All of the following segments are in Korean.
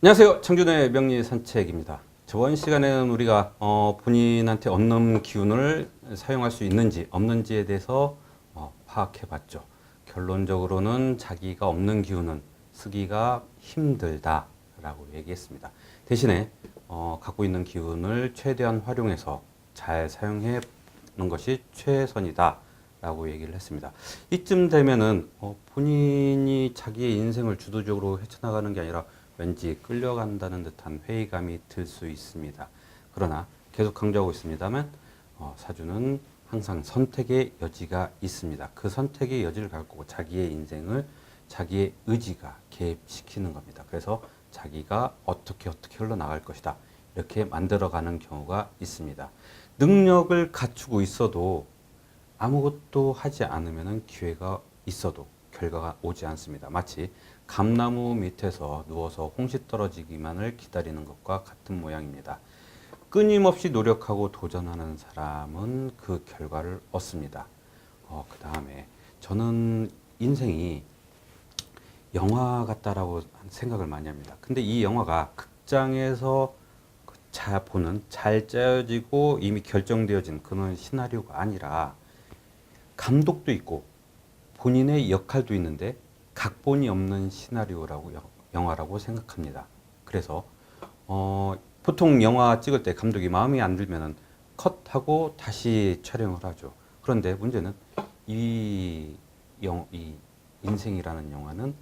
안녕하세요. 청준의 명리산책입니다. 저번 시간에는 우리가 본인한테 얻는 기운을 사용할 수 있는지 없는지에 대해서 파악해 봤죠. 결론적으로는 자기가 없는 기운은 쓰기가 힘들다 라고 얘기했습니다. 대신에 갖고 있는 기운을 최대한 활용해서 잘 사용해 보는 것이 최선이다 라고 얘기를 했습니다. 이쯤 되면은 본인이 자기의 인생을 주도적으로 헤쳐나가는 게 아니라 왠지 끌려간다는 듯한 회의감이 들 수 있습니다. 그러나 계속 강조하고 있습니다만 사주는 항상 선택의 여지가 있습니다. 그 선택의 여지를 갖고 자기의 인생을 자기의 의지가 개입시키는 겁니다. 그래서 자기가 어떻게 흘러나갈 것이다 이렇게 만들어가는 경우가 있습니다. 능력을 갖추고 있어도 아무것도 하지 않으면 기회가 있어도 결과가 오지 않습니다. 마치 감나무 밑에서 누워서 홍시 떨어지기만을 기다리는 것과 같은 모양입니다. 끊임없이 노력하고 도전하는 사람은 그 결과를 얻습니다. 그 다음에 저는 인생이 영화 같다라고 생각을 많이 합니다. 근데 이 영화가 극장에서 잘 짜여지고 이미 결정되어진 그런 시나리오가 아니라 감독도 있고 본인의 역할도 있는데 각본이 없는 시나리오라고 영화라고 생각합니다. 그래서 보통 영화 찍을 때 감독이 마음에 안 들면은 컷하고 다시 촬영을 하죠. 그런데 문제는 이 인생이라는 영화는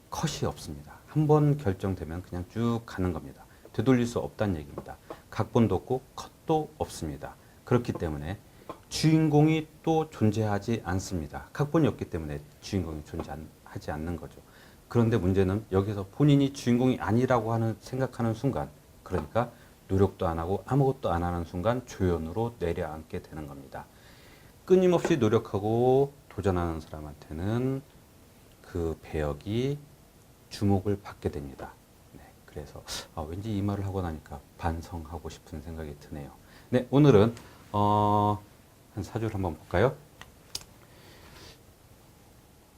컷이 없습니다. 한번 결정되면 그냥 쭉 가는 겁니다. 되돌릴 수 없다는 얘기입니다. 각본도 없고 컷도 없습니다. 그렇기 때문에 주인공이 또 존재하지 않습니다. 각본이 없기 때문에 주인공이 존재하지 않는 거죠. 그런데 문제는 여기서 본인이 주인공이 아니라고 생각하는 순간, 그러니까 노력도 안 하고 아무것도 안 하는 순간 조연으로 내려앉게 되는 겁니다. 끊임없이 노력하고 도전하는 사람한테는 그 배역이 주목을 받게 됩니다. 네, 그래서 왠지 이 말을 하고 나니까 반성하고 싶은 생각이 드네요. 네, 오늘은 한 사주를 한번 볼까요?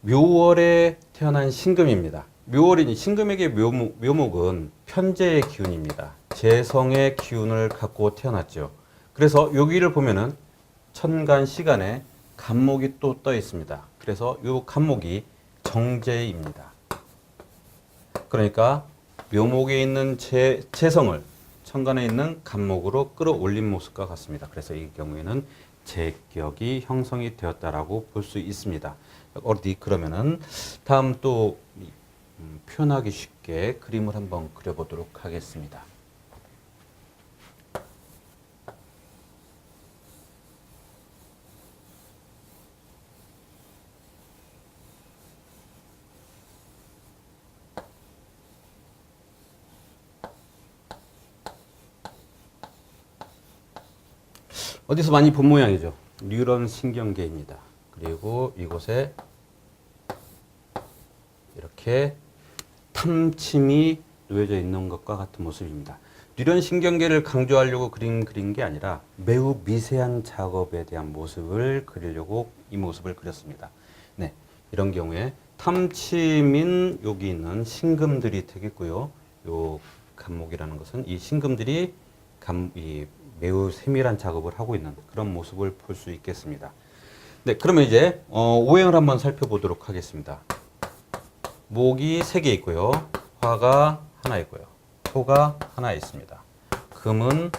묘월에 태어난 신금입니다. 묘월이니 신금에게 묘목은 편재의 기운입니다. 재성의 기운을 갖고 태어났죠. 그래서 여기를 보면은 천간 시간에 간목이 또 떠 있습니다. 그래서 이 간목이 정재입니다. 그러니까 묘목에 있는 재성을 천간에 있는 간목으로 끌어올린 모습과 같습니다. 그래서 이 경우에는 재격이 형성이 되었다라고 볼 수 있습니다. 어디 그러면은 다음 또 표현하기 쉽게 그림을 한번 그려보도록 하겠습니다. 어디서 많이 본 모양이죠. 뉴런 신경계입니다. 그리고 이곳에 이렇게 탐침이 놓여져 있는 것과 같은 모습입니다. 뉴런 신경계를 강조하려고 그린 게 아니라 매우 미세한 작업에 대한 모습을 그리려고 이 모습을 그렸습니다. 네, 이런 경우에 탐침인 여기 있는 신금들이 되겠고요. 요 간목이라는 것은 이 신금들이 매우 세밀한 작업을 하고 있는 그런 모습을 볼 수 있겠습니다. 네, 그러면 이제 오행을 한번 살펴보도록 하겠습니다. 목이 3개 있고요. 화가 하나 있고요. 토가 하나 있습니다. 금은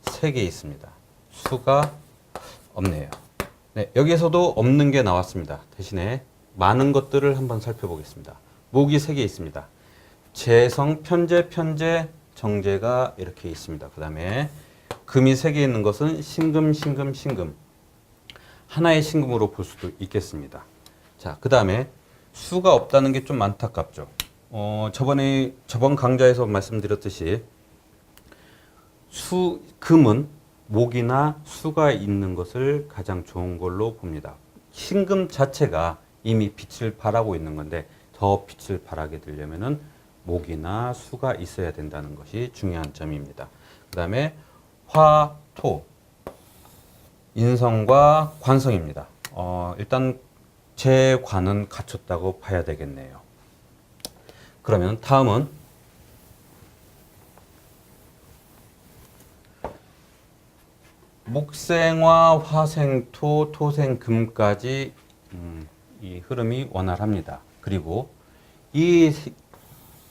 3개 있습니다. 수가 없네요. 네, 여기에서도 없는 게 나왔습니다. 대신에 많은 것들을 한번 살펴보겠습니다. 목이 3개 있습니다. 재성, 편재, 정재가 이렇게 있습니다. 그 다음에 금이 3개 있는 것은 신금. 하나의 신금으로 볼 수도 있겠습니다. 자, 그 다음에 수가 없다는 게 좀 안타깝죠. 저번 강좌에서 말씀드렸듯이 금은 목이나 수가 있는 것을 가장 좋은 걸로 봅니다. 신금 자체가 이미 빛을 발하고 있는 건데 더 빛을 발하게 되려면은 목이나 수가 있어야 된다는 것이 중요한 점입니다. 그 다음에 화, 토, 인성과 관성입니다. 일단 제 관은 갖췄다고 봐야 되겠네요. 그러면 다음은 목생화, 화생토, 토생금까지 이 흐름이 원활합니다. 그리고 이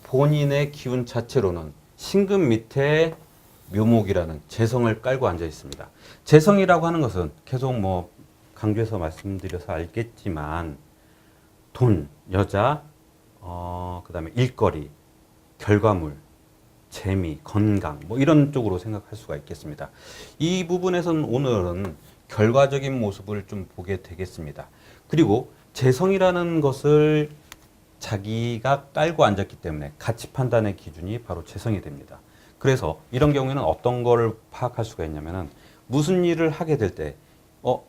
본인의 기운 자체로는 신금 밑에 묘목이라는 재성을 깔고 앉아 있습니다. 재성이라고 하는 것은 계속 뭐 강조해서 말씀드려서 알겠지만 돈, 여자, 그다음에 일거리, 결과물, 재미, 건강 뭐 이런 쪽으로 생각할 수가 있겠습니다. 이 부분에서는 오늘은 결과적인 모습을 좀 보게 되겠습니다. 그리고 재성이라는 것을 자기가 깔고 앉았기 때문에 가치 판단의 기준이 바로 재성이 됩니다. 그래서 이런 경우에는 어떤 거를 파악할 수가 있냐면은 무슨 일을 하게 될 때,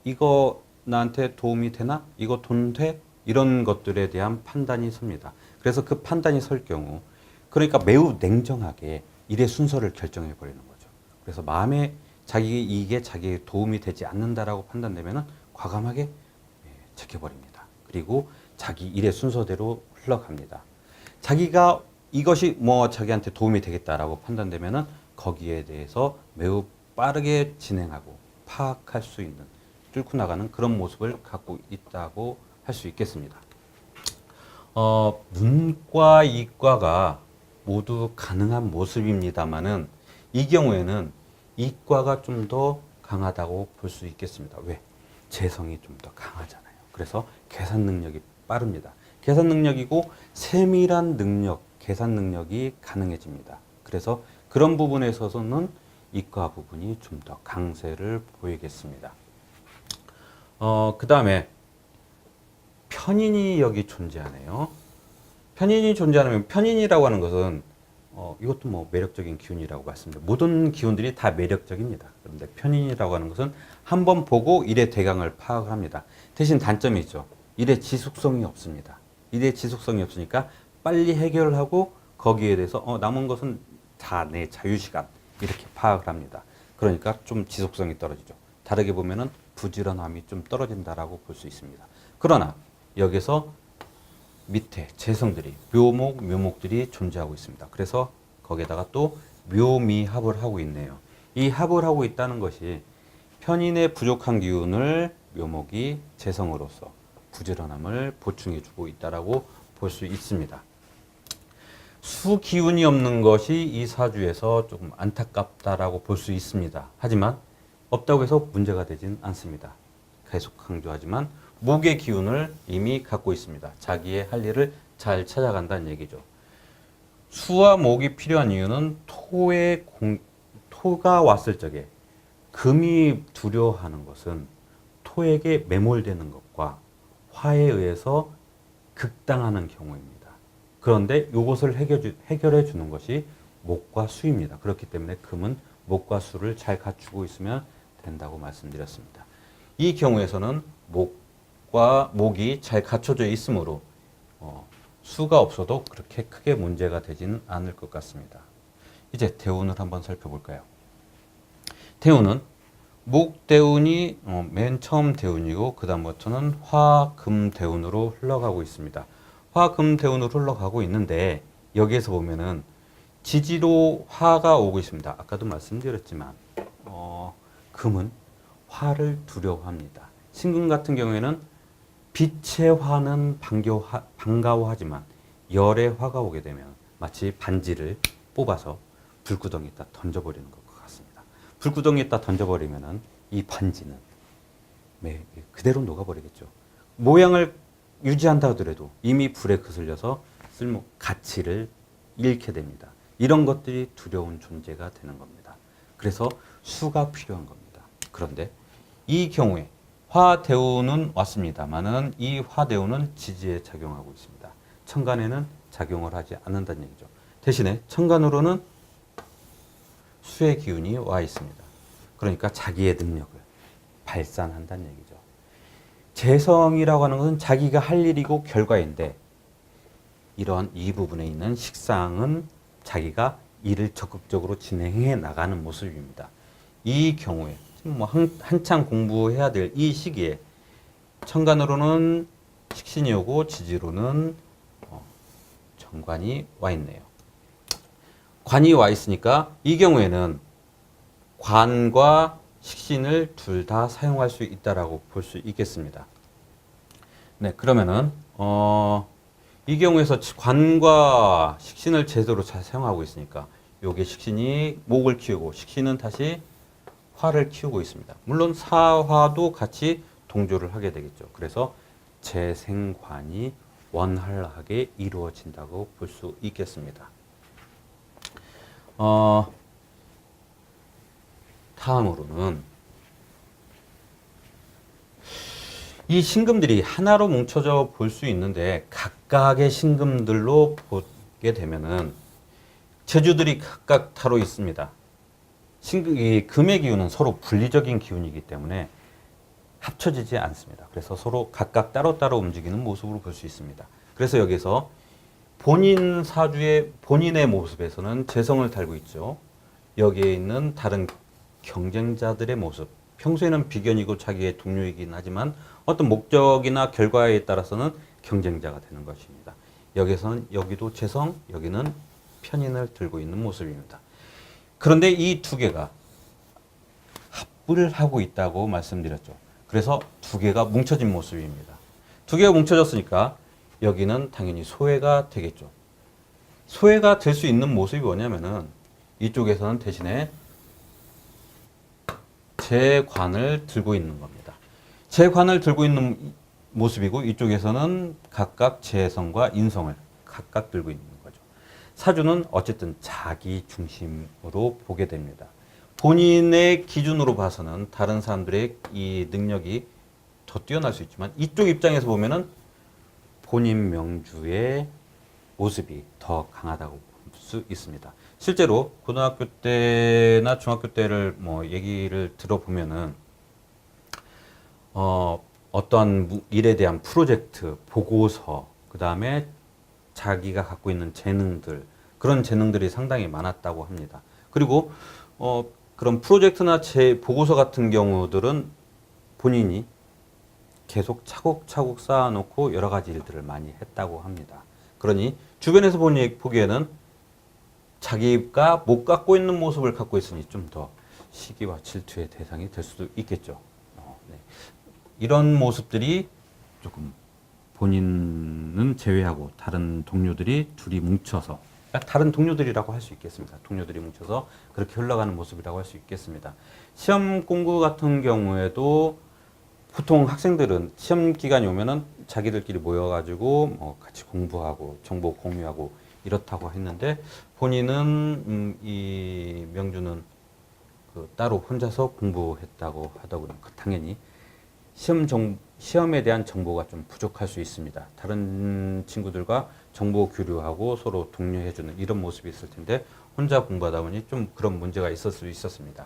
이거 나한테 도움이 되나? 이거 돈 돼? 이런 것들에 대한 판단이 섭니다. 그래서 그 판단이 설 경우, 그러니까 매우 냉정하게 일의 순서를 결정해 버리는 거죠. 그래서 마음에 이게 자기에 도움이 되지 않는다라고 판단되면은 과감하게 제껴버립니다. 그리고 자기 일의 순서대로 흘러갑니다. 자기가 이것이 뭐 자기한테 도움이 되겠다라고 판단되면은 거기에 대해서 매우 빠르게 진행하고 파악할 수 있는, 뚫고 나가는 그런 모습을 갖고 있다고 할 수 있겠습니다. 문과, 이과가 모두 가능한 모습입니다만은 이 경우에는 이과가 좀 더 강하다고 볼 수 있겠습니다. 왜? 재성이 좀 더 강하잖아요. 그래서 계산 능력이 빠릅니다. 계산 능력이고 세밀한 능력, 계산 능력이 가능해집니다. 그래서 그런 부분에 있어서는 이과 부분이 좀 더 강세를 보이겠습니다. 그 다음에 편인이 여기 존재하네요. 편인이 존재하면 편인이라고 하는 것은 이것도 뭐 매력적인 기운이라고 말씀드려요. 모든 기운들이 다 매력적입니다. 그런데 편인이라고 하는 것은 한번 보고 일의 대강을 파악을 합니다. 대신 단점이 있죠. 일의 지속성이 없습니다. 일의 지속성이 없으니까 빨리 해결을 하고 거기에 대해서 남은 것은 다 내 자유시간 이렇게 파악을 합니다. 그러니까 좀 지속성이 떨어지죠. 다르게 보면은 부지런함이 좀 떨어진다라고 볼 수 있습니다. 그러나 여기서 밑에 재성들이 묘목들이 존재하고 있습니다. 그래서 거기에다가 또 묘미합을 하고 있네요. 이 합을 하고 있다는 것이 편인의 부족한 기운을 묘목이 재성으로서 부지런함을 보충해주고 있다라고 볼 수 있습니다. 수 기운이 없는 것이 이 사주에서 조금 안타깝다라고 볼 수 있습니다. 하지만 없다고 해서 문제가 되진 않습니다. 계속 강조하지만 목의 기운을 이미 갖고 있습니다. 자기의 할 일을 잘 찾아간다는 얘기죠. 수와 목이 필요한 이유는 토가 왔을 적에 금이 두려워하는 것은 토에게 매몰되는 것과 화에 의해서 극당하는 경우입니다. 그런데 이것을 해결해 주는 것이 목과 수입니다. 그렇기 때문에 금은 목과 수를 잘 갖추고 있으면 된다고 말씀드렸습니다. 이 경우에서는 목이 잘 갖춰져 있으므로 수가 없어도 그렇게 크게 문제가 되지는 않을 것 같습니다. 이제 대운을 한번 살펴볼까요? 대운은 목대운이 맨 처음 대운이고 그 다음부터는 화금대운으로 흘러가고 있습니다. 화금대운으로 흘러가고 있는데 여기에서 보면은 지지로 화가 오고 있습니다. 아까도 말씀드렸지만 금은 화를 두려워합니다. 신금 같은 경우에는 빛의 화는 반가워하지만 열의 화가 오게 되면 마치 반지를 뽑아서 불구덩이에다 던져버리는 것 같습니다. 불구덩이에다 던져버리면 이 반지는 그대로 녹아버리겠죠. 모양을 유지한다 하더라도 이미 불에 그슬려서 가치를 잃게 됩니다. 이런 것들이 두려운 존재가 되는 겁니다. 그래서 수가 필요한 겁니다. 그런데 이 경우에 화대운은 왔습니다만은 이 화대운은 지지에 작용하고 있습니다. 천간에는 작용을 하지 않는다는 얘기죠. 대신에 천간으로는 수의 기운이 와 있습니다. 그러니까 자기의 능력을 발산한다는 얘기죠. 재성이라고 하는 것은 자기가 할 일이고 결과인데 이러한 이 부분에 있는 식상은 자기가 일을 적극적으로 진행해 나가는 모습입니다. 이 경우에 한창 공부해야 될 이 시기에 천간으로는 식신이 오고 지지로는 정관이 와 있네요. 관이 와 있으니까 이 경우에는 관과 식신을 둘 다 사용할 수 있다라고 볼 수 있겠습니다. 네, 그러면은 이 경우에서 관과 식신을 제대로 잘 사용하고 있으니까 요게 식신이 목을 키우고 식신은 다시 화를 키우고 있습니다. 물론 사화도 같이 동조를 하게 되겠죠. 그래서 재생관이 원활하게 이루어진다고 볼 수 있겠습니다. 다음으로는 이 신금들이 하나로 뭉쳐져 볼 수 있는데 각각의 신금들로 보게 되면은 재주들이 각각 타로 있습니다. 이 금의 기운은 서로 분리적인 기운이기 때문에 합쳐지지 않습니다. 그래서 서로 각각 따로따로 움직이는 모습으로 볼 수 있습니다. 그래서 여기서 본인 사주의 본인의 모습에서는 재성을 달고 있죠. 여기에 있는 다른 경쟁자들의 모습, 평소에는 비견이고 자기의 동료이긴 하지만 어떤 목적이나 결과에 따라서는 경쟁자가 되는 것입니다. 여기서는 여기도 재성, 여기는 편인을 들고 있는 모습입니다. 그런데 이 두 개가 합을 하고 있다고 말씀드렸죠. 그래서 두 개가 뭉쳐진 모습입니다. 두 개가 뭉쳐졌으니까 여기는 당연히 소외가 되겠죠. 소외가 될 수 있는 모습이 뭐냐면은 이쪽에서는 대신에 재관을 들고 있는 겁니다. 재관을 들고 있는 모습이고 이쪽에서는 각각 재성과 인성을 각각 들고 있는 거죠. 사주는 어쨌든 자기 중심으로 보게 됩니다. 본인의 기준으로 봐서는 다른 사람들의 이 능력이 더 뛰어날 수 있지만 이쪽 입장에서 보면은 본인 명주의 모습이 더 강하다고 볼 수 있습니다. 실제로 고등학교 때나 중학교 때를 뭐 얘기를 들어보면은 어떠한 일에 대한 프로젝트, 보고서, 그 다음에 자기가 갖고 있는 재능들, 그런 재능들이 상당히 많았다고 합니다. 그리고 그런 프로젝트나 보고서 같은 경우들은 본인이 계속 차곡차곡 쌓아놓고 여러 가지 일들을 많이 했다고 합니다. 그러니 주변에서 보기에는 자기가 못 갖고 있는 모습을 갖고 있으니 좀 더 시기와 질투의 대상이 될 수도 있겠죠. 네. 이런 모습들이 조금 본인은 제외하고 다른 동료들이 둘이 뭉쳐서 다른 동료들이라고 할 수 있겠습니다. 동료들이 뭉쳐서 그렇게 흘러가는 모습이라고 할 수 있겠습니다. 시험 공부 같은 경우에도 보통 학생들은 시험 기간이 오면은 자기들끼리 모여가지고 뭐 같이 공부하고 정보 공유하고 이렇다고 했는데 본인은 이 명주는 따로 혼자서 공부했다고 하더군요. 당연히 시험에 대한 정보가 좀 부족할 수 있습니다. 다른 친구들과 정보 교류하고 서로 독려해주는 이런 모습이 있을 텐데 혼자 공부하다 보니 좀 그런 문제가 있을 수 있었습니다.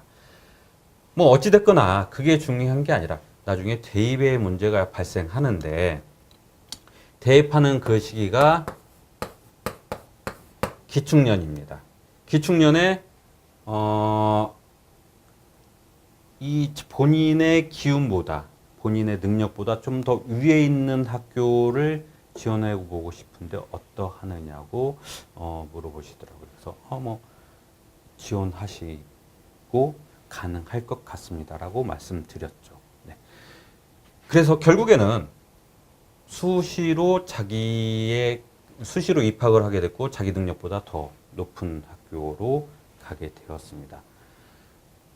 뭐 어찌됐거나 그게 중요한 게 아니라 나중에 대입에 문제가 발생하는데 대입하는 그 시기가 기축년입니다. 기축년에 이 본인의 기운보다 본인의 능력보다 좀 더 위에 있는 학교를 지원해 보고 싶은데 어떠하느냐고 물어보시더라고요. 그래서 뭐 지원하시고 가능할 것 같습니다라고 말씀드렸죠. 네. 그래서 결국에는 수시로 입학을 하게 됐고 자기 능력보다 더 높은 학교로 가게 되었습니다.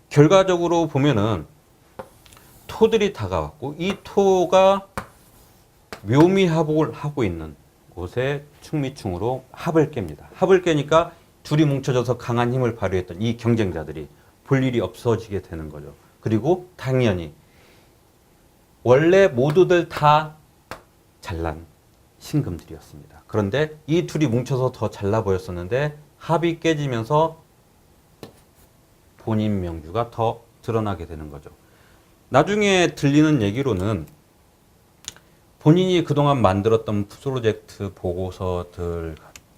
결과적으로 보면은 토들이 다가왔고 이 토가 묘미합을 하고 있는 곳에 충미충으로 합을 깹니다. 합을 깨니까 둘이 뭉쳐져서 강한 힘을 발휘했던 이 경쟁자들이 볼 일이 없어지게 되는 거죠. 그리고 당연히 원래 모두들 다 잘난 신금들이었습니다. 그런데 이 둘이 뭉쳐서 더 잘나 보였었는데 합이 깨지면서 본인 명주가 더 드러나게 되는 거죠. 나중에 들리는 얘기로는 본인이 그동안 만들었던 프로젝트 보고서들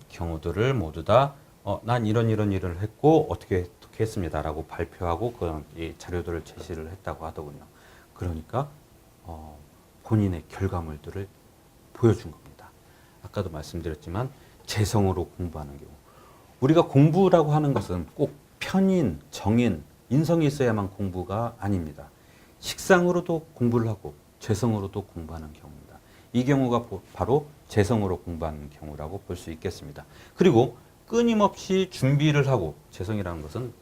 경우들을 모두 다 난 이런 일을 했고 어떻게 했습니다라고 발표하고 그런 이 자료들을 제시를 했다고 하더군요. 그러니까 본인의 결과물들을 보여준 겁니다. 아까도 말씀드렸지만 재성으로 공부하는 경우 우리가 공부라고 하는 것은 꼭 편인, 정인 인성이 있어야만 공부가 아닙니다. 식상으로도 공부를 하고 재성으로도 공부하는 경우입니다. 이 경우가 바로 재성으로 공부하는 경우라고 볼 수 있겠습니다. 그리고 끊임없이 준비를 하고, 재성이라는 것은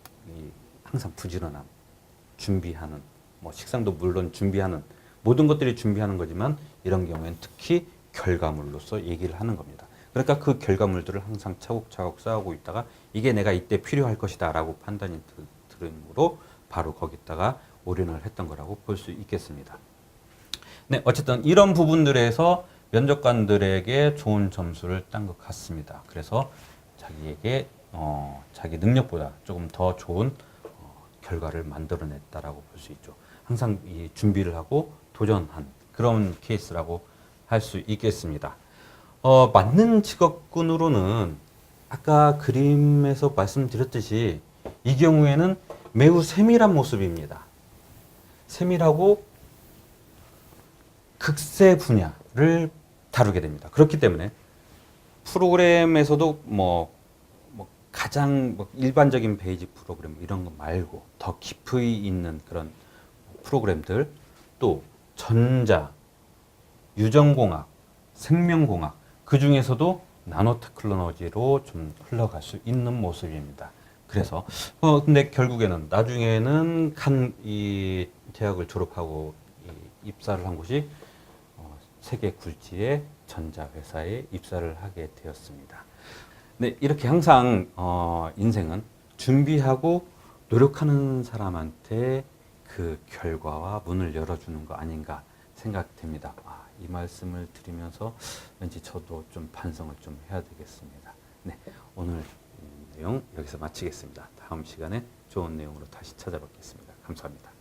항상 부지런함, 준비하는, 뭐 식상도 물론 준비하는, 모든 것들이 준비하는 거지만 이런 경우에는 특히 결과물로서 얘기를 하는 겁니다. 그러니까 그 결과물들을 항상 차곡차곡 쌓아오고 있다가 이게 내가 이때 필요할 것이다 라고 판단이 들으므로 바로 거기다가 올인을 했던 거라고 볼 수 있겠습니다. 네, 어쨌든 이런 부분들에서 면접관들에게 좋은 점수를 딴 것 같습니다. 그래서 자기에게 자기 능력보다 조금 더 좋은 결과를 만들어냈다라고 볼 수 있죠. 항상 이 준비를 하고 도전한 그런 케이스라고 할 수 있겠습니다. 맞는 직업군으로는 아까 그림에서 말씀드렸듯이 이 경우에는 매우 세밀한 모습입니다. 세밀하고 극세 분야를 다루게 됩니다. 그렇기 때문에 프로그램에서도 가장 일반적인 베이직 프로그램 이런 거 말고 더 깊이 있는 그런 프로그램들, 또 전자, 유전공학, 생명공학, 그 중에서도 나노테크놀로지로 좀 흘러갈 수 있는 모습입니다. 그래서 근데 결국에는 나중에는 이 대학을 졸업하고 입사를 한 곳이 세계 굴지의 전자회사에 입사를 하게 되었습니다. 네, 이렇게 항상 인생은 준비하고 노력하는 사람한테 그 결과와 문을 열어주는 거 아닌가 생각됩니다. 이 말씀을 드리면서 왠지 저도 좀 반성을 좀 해야 되겠습니다. 네, 오늘 내용 여기서 마치겠습니다. 다음 시간에 좋은 내용으로 다시 찾아뵙겠습니다. 감사합니다.